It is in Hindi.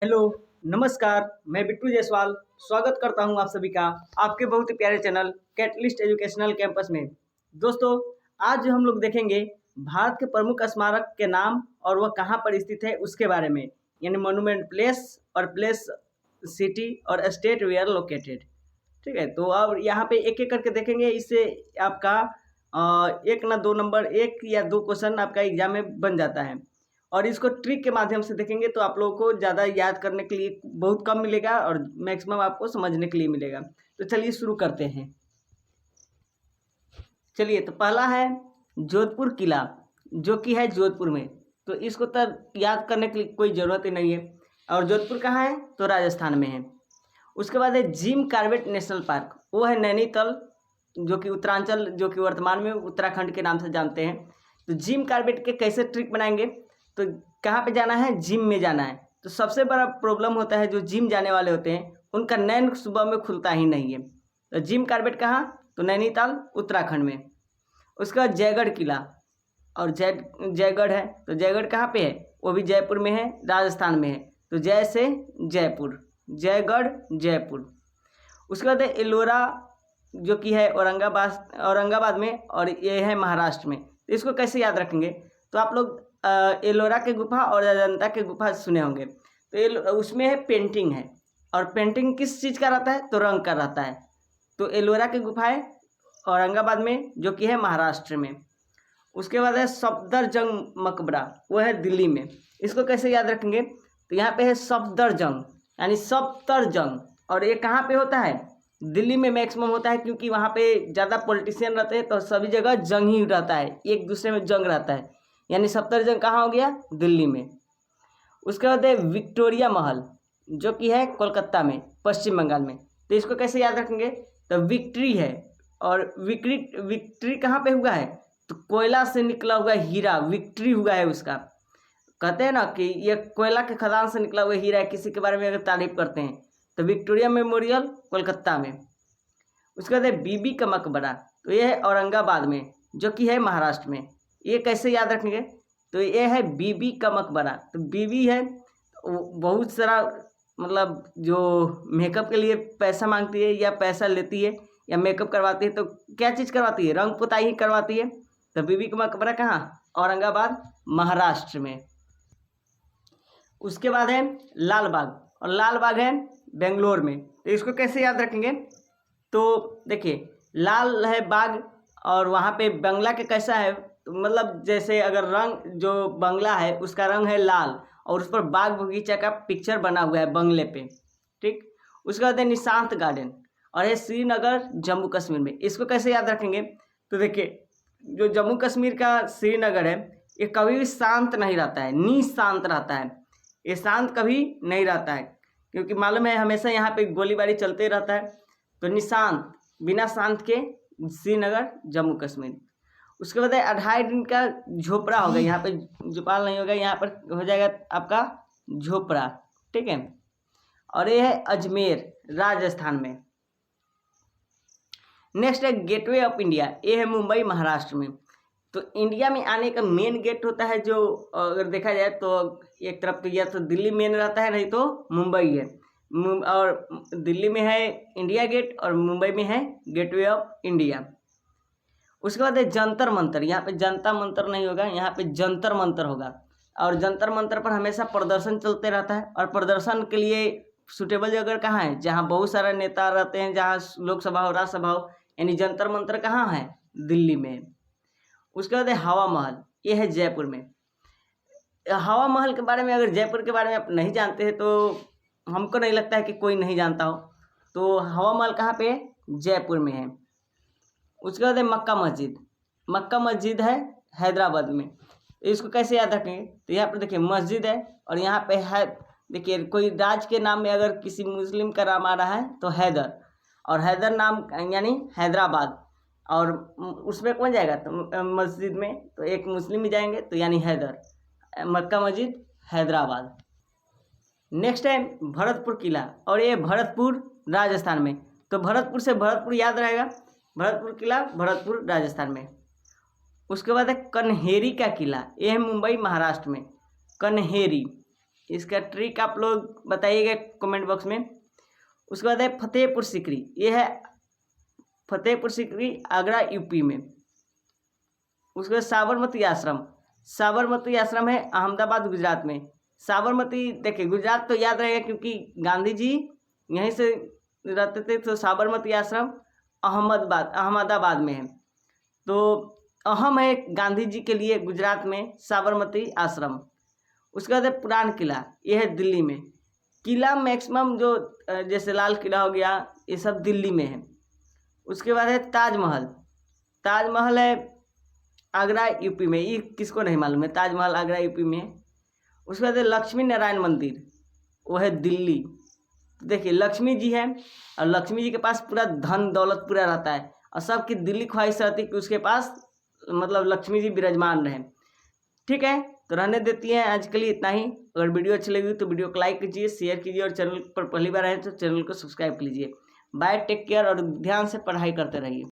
हेलो, नमस्कार। मैं बिट्टू जायसवाल स्वागत करता हूं आप सभी का आपके बहुत ही प्यारे चैनल कैटलिस्ट एजुकेशनल कैंपस में। दोस्तों, आज हम लोग देखेंगे भारत के प्रमुख स्मारक के नाम और वह कहां पर स्थित है उसके बारे में, यानी मोन्यूमेंट प्लेस और प्लेस सिटी और स्टेट वे आर लोकेटेड। ठीक है, तो अब यहाँ पे एक एक करके देखेंगे। इससे आपका एक ना दो नंबर, एक या दो क्वेश्चन आपका एग्जाम में बन जाता है। और इसको ट्रिक के माध्यम से देखेंगे तो आप लोगों को ज़्यादा याद करने के लिए बहुत कम मिलेगा और मैक्सिमम आपको समझने के लिए मिलेगा। तो चलिए शुरू करते हैं। चलिए, तो पहला है जोधपुर किला, जो कि है जोधपुर में। तो इसको तो याद करने के लिए कोई ज़रूरत ही नहीं है। और जोधपुर कहाँ है? तो राजस्थान में है। उसके बाद है जिम कॉर्बेट नेशनल पार्क, वो है नैनीताल, जो कि उत्तरांचल, जो कि वर्तमान में उत्तराखंड के नाम से जानते हैं। तो जिम कॉर्बेट के कैसे ट्रिक बनाएंगे? तो कहाँ पे जाना है? जिम में जाना है। तो सबसे बड़ा प्रॉब्लम होता है जो जिम जाने वाले होते हैं, उनका नैन सुबह में खुलता ही नहीं है। तो जिम कॉर्बेट कहाँ? तो नैनीताल, उत्तराखंड में। उसका जयगढ़ किला, और जयगढ़ है। तो जयगढ़ कहाँ पे है? वो भी जयपुर में है, राजस्थान में है। तो जय से जयपुर, जयगढ़ जयपुर। उसके बाद है एलोरा, जो कि है औरंगाबाद में, और ये है महाराष्ट्र में। तो इसको कैसे याद रखेंगे? तो आप लोग एलोरा के गुफा और अजंता के गुफा सुने होंगे। तो उसमें है पेंटिंग है, और पेंटिंग किस चीज़ का रहता है? तो रंग का रहता है। तो एलोरा की गुफा है औरंगाबाद में, जो कि है महाराष्ट्र में। उसके बाद है सफदरजंग मकबरा, वो है दिल्ली में। इसको कैसे याद रखेंगे? तो यहाँ पे है सफदरजंग, यानी सफ्तरजंग। और ये कहाँ पे होता है? दिल्ली में मैक्सिमम होता है, क्योंकि वहाँ पे ज़्यादा पॉलिटिशियन रहते हैं, तो सभी जगह जंग ही रहता है, एक दूसरे में जंग रहता है। यानी सफदरजंग कहाँ हो गया? दिल्ली में। उसके बाद है विक्टोरिया महल, जो कि है कोलकाता में, पश्चिम बंगाल में। तो इसको कैसे याद रखेंगे? तो विक्ट्री है, और विक्ट्री कहाँ पे हुआ है? तो कोयला से निकला हुआ हीरा विक्ट्री हुआ है उसका। कहते हैं ना कि ये कोयला के खदान से निकला हुआ हीरा है, किसी के बारे में अगर तारीफ करते हैं। तो विक्टोरिया मेमोरियल कोलकाता में। उसके बाद है बीबी का मकबरा, तो ये है औरंगाबाद में, जो कि है महाराष्ट्र में। ये कैसे याद रखेंगे? तो ये है बीबी का मकबरा। तो बीबी है, बहुत सारा, मतलब जो मेकअप के लिए पैसा मांगती है या पैसा लेती है या मेकअप करवाती है, तो क्या चीज़ करवाती है? रंग पुताई ही करवाती है। तो बीबी का मकबरा कहाँ? औरंगाबाद, महाराष्ट्र में। उसके बाद है लाल बाग, और लाल बाग है बेंगलोर में। तो इसको कैसे याद रखेंगे? तो देखिए, लाल है बाग, और वहाँ पे बंगला के कैसा है? तो मतलब जैसे अगर रंग, जो बंगला है उसका रंग है लाल, और उस पर बाग बगीचा का पिक्चर बना हुआ है बंगले पे। ठीक। उसके बाद है निशांत गार्डन, और है श्रीनगर, जम्मू कश्मीर में। इसको कैसे याद रखेंगे? तो देखिए, जो जम्मू कश्मीर का श्रीनगर है, ये कभी भी शांत नहीं रहता है, निशांत रहता है। ये शांत कभी नहीं रहता है, क्योंकि मालूम है हमेशा यहाँ पे गोलीबारी चलते रहता है। तो निशांत, बिना शांत के श्रीनगर, जम्मू कश्मीर। उसके बाद है 2.5 दिन का झोपड़ा होगा, यहाँ पे झोपाल नहीं होगा, यहाँ पर हो जाएगा आपका झोपड़ा। ठीक है। और ये है अजमेर, राजस्थान में। नेक्स्ट है गेटवे ऑफ इंडिया, ये है मुंबई, महाराष्ट्र में। तो इंडिया में आने का मेन गेट होता है, जो अगर देखा जाए तो एक तरफ तो या तो दिल्ली मेन रहता है, नहीं तो मुंबई है। और दिल्ली में है इंडिया गेट, और मुंबई में है गेटवे ऑफ इंडिया। उसके बाद है जंतर मंतर, यहाँ पे जनता मंतर नहीं होगा, यहाँ पे जंतर मंतर होगा। और जंतर मंतर पर हमेशा प्रदर्शन चलते रहता है, और प्रदर्शन के लिए सुटेबल जगह कहाँ है? जहाँ बहुत सारे नेता रहते हैं, जहाँ लोकसभा हो, राज्यसभा हो, यानी जंतर मंतर कहाँ है? दिल्ली में। उसके बाद है हवा महल, ये है जयपुर में। हवा महल के बारे में, अगर जयपुर के बारे में आप नहीं जानते हैं, तो हमको नहीं लगता है कि कोई नहीं जानता हो। तो हवा महल कहाँ पे है? जयपुर में है। उसके बाद है मक्का मस्जिद, मक्का मस्जिद है हैदराबाद में। तो इसको कैसे याद रखेंगे? तो यहाँ पर देखिए मस्जिद है, और यहाँ पे है, देखिए कोई राज के नाम में अगर किसी मुस्लिम का नाम आ रहा है तो हैदर, और हैदर नाम यानी हैदराबाद, और उसमें कौन जाएगा? तो मस्जिद में तो एक मुस्लिम ही जाएंगे, तो यानी हैदर, मक्का मस्जिद, हैदराबाद। नेक्स्ट है भरतपुर किला, और ये भरतपुर, राजस्थान में। तो भरतपुर से भरतपुर याद रहेगा, भरतपुर किला, भरतपुर, राजस्थान में। उसके बाद है कन्हेरी का किला, ये है मुंबई, महाराष्ट्र में। कन्हेरी, इसका ट्रिक आप लोग बताइएगा कमेंट बॉक्स में। उसके बाद है फतेहपुर सीकरी, ये है फतेहपुर सीकरी आगरा यूपी में। उसके बाद साबरमती आश्रम, साबरमती आश्रम है अहमदाबाद गुजरात में। साबरमती देखिए गुजरात तो याद रहेगा क्योंकि गांधी जी यहीं से रहते थे, तो साबरमती आश्रम अहमदाबाद में है। तो अहम है गांधी जी के लिए गुजरात में साबरमती आश्रम। उसके बाद है पुरान किला, ये है दिल्ली में। किला मैक्सिमम जो जैसे लाल किला हो गया, ये सब दिल्ली में है। उसके बाद है ताजमहल, ताजमहल है आगरा यूपी में। ये किसको नहीं मालूम है, ताजमहल आगरा यूपी में है। उसके बाद है लक्ष्मी नारायण मंदिर, वो है दिल्ली। देखिए लक्ष्मी जी है और लक्ष्मी जी के पास पूरा धन दौलत पूरा रहता है और सबकी दिल्ली ख्वाहिश रहती है कि उसके पास मतलब लक्ष्मी जी विराजमान रहे। ठीक है, तो रहने देती हैं आज के लिए इतना ही। अगर वीडियो अच्छी लगी तो वीडियो को लाइक कीजिए, शेयर कीजिए और चैनल पर पहली बार आए तो चैनल को सब्सक्राइब कीजिए। बाय, टेक केयर और ध्यान से पढ़ाई करते रहिए।